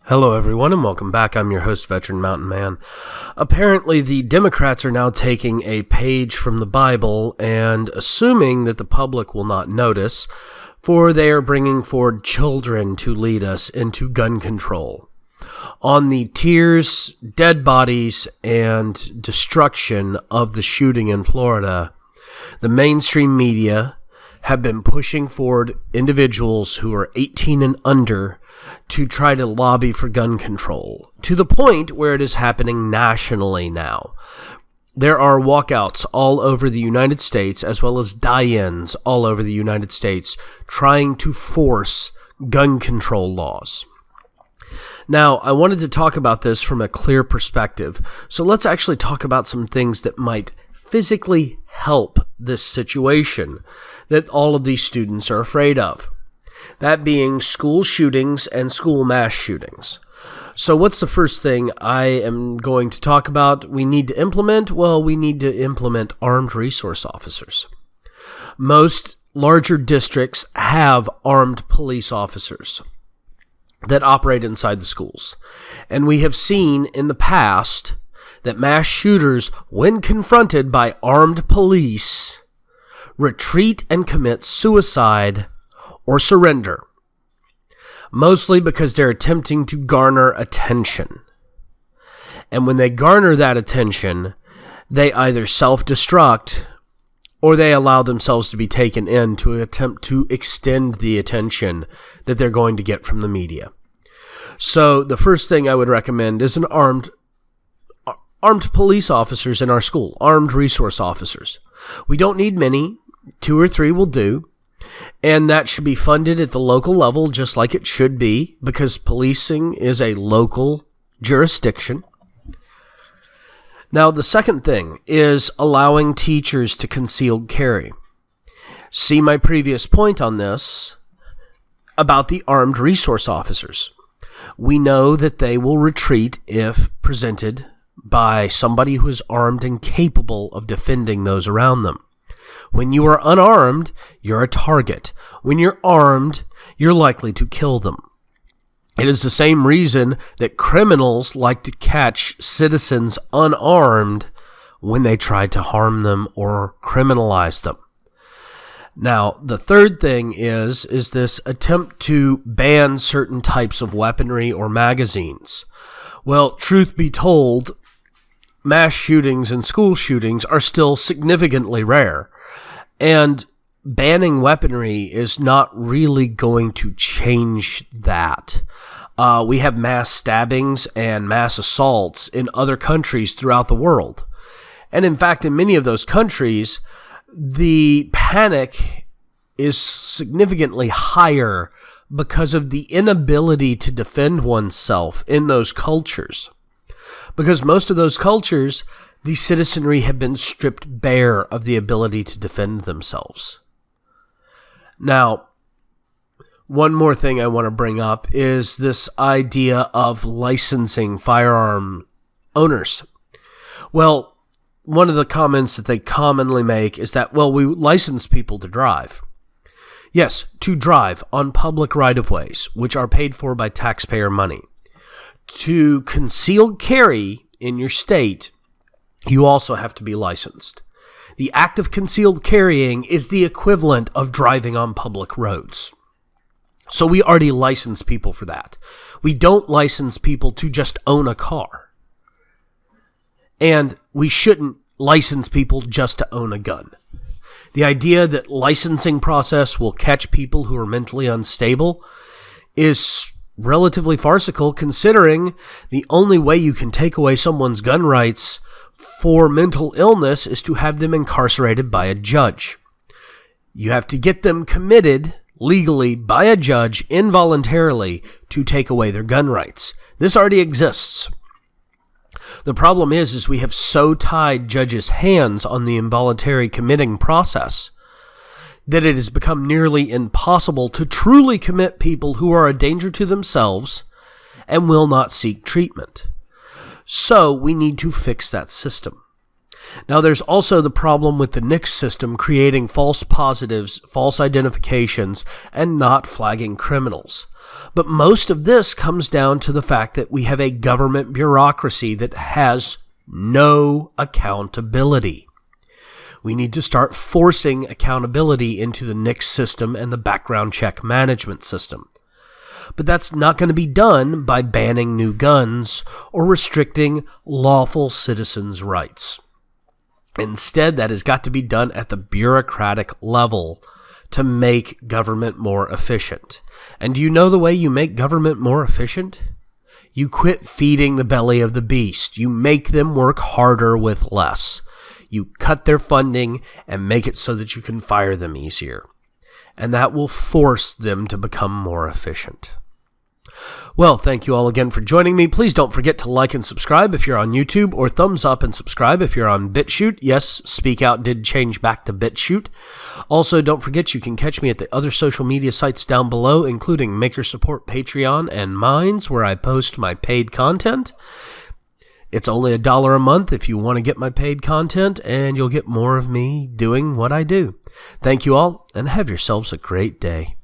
Hello, everyone, and welcome back. I'm your host, Veteran Mountain Man. Apparently, the Democrats are now taking a page from the Bible and assuming that the public will not notice, for they are bringing forward children to lead us into gun control. On the tears, dead bodies, and destruction of the shooting in Florida, the mainstream media have been pushing forward individuals who are 18 and under to try to lobby for gun control, to the point where it is happening nationally now. There are walkouts all over the United States, as well as die-ins all over the United States, trying to force gun control laws. Now, I wanted to talk about this from a clear perspective, so let's actually talk about some things that might physically help this situation that all of these students are afraid of. That being school shootings and school mass shootings. So what's the first thing I am going to talk about we need to implement? Well, we need to implement armed resource officers. Most larger districts have armed police officers that operate inside the schools. And we have seen in the past that mass shooters, when confronted by armed police, retreat and commit suicide or surrender, mostly because they're attempting to garner attention. And when they garner that attention, they either self-destruct or they allow themselves to be taken in to attempt to extend the attention that they're going to get from the media. So the first thing I would recommend is an armed police officers in our school, armed resource officers. We don't need many, 2 or 3 will do. And that should be funded at the local level just like it should be, because policing is a local jurisdiction. Now, the second thing is allowing teachers to concealed carry. See my previous point on this about the armed resource officers. We know that they will retreat if presented by somebody who is armed and capable of defending those around them. When you are unarmed, you're a target. When you're armed, you're likely to kill them. It is the same reason that criminals like to catch citizens unarmed when they try to harm them or criminalize them. Now, the third thing is this attempt to ban certain types of weaponry or magazines. Well, truth be told, mass shootings and school shootings are still significantly rare. And banning weaponry is not really going to change that. We have mass stabbings and mass assaults in other countries throughout the world. And in fact, in many of those countries, the panic is significantly higher because of the inability to defend oneself in those cultures. Because most of those cultures, the citizenry have been stripped bare of the ability to defend themselves. Now, one more thing I want to bring up is this idea of licensing firearm owners. Well, one of the comments that they commonly make is that, well, we license people to drive. Yes, to drive on public right-of-ways, which are paid for by taxpayer money. To concealed carry in your state, you also have to be licensed. The act of concealed carrying is the equivalent of driving on public roads. So we already license people for that. We don't license people to just own a car. And we shouldn't license people just to own a gun. The idea that licensing process will catch people who are mentally unstable is relatively farcical, considering the only way you can take away someone's gun rights for mental illness is to have them incarcerated by a judge. You have to get them committed legally by a judge involuntarily to take away their gun rights. This already exists. The problem is we have so tied judges' hands on the involuntary committing process that it has become nearly impossible to truly commit people who are a danger to themselves and will not seek treatment. So we need to fix that system. Now, there's also the problem with the NICS system creating false positives, false identifications, and not flagging criminals. But most of this comes down to the fact that we have a government bureaucracy that has no accountability. We need to start forcing accountability into the NICS system and the background check management system. But that's not going to be done by banning new guns or restricting lawful citizens' rights. Instead, that has got to be done at the bureaucratic level to make government more efficient. And do you know the way you make government more efficient? You quit feeding the belly of the beast. You make them work harder with less. You cut their funding and make it so that you can fire them easier. And that will force them to become more efficient. Well, thank you all again for joining me. Please don't forget to like and subscribe if you're on YouTube, or thumbs up and subscribe if you're on BitChute. Yes, Speak Out did change back to BitChute. Also, don't forget you can catch me at the other social media sites down below, including Maker Support, Patreon, and Minds, where I post my paid content. It's only $1 a month if you want to get my paid content, and you'll get more of me doing what I do. Thank you all, and have yourselves a great day.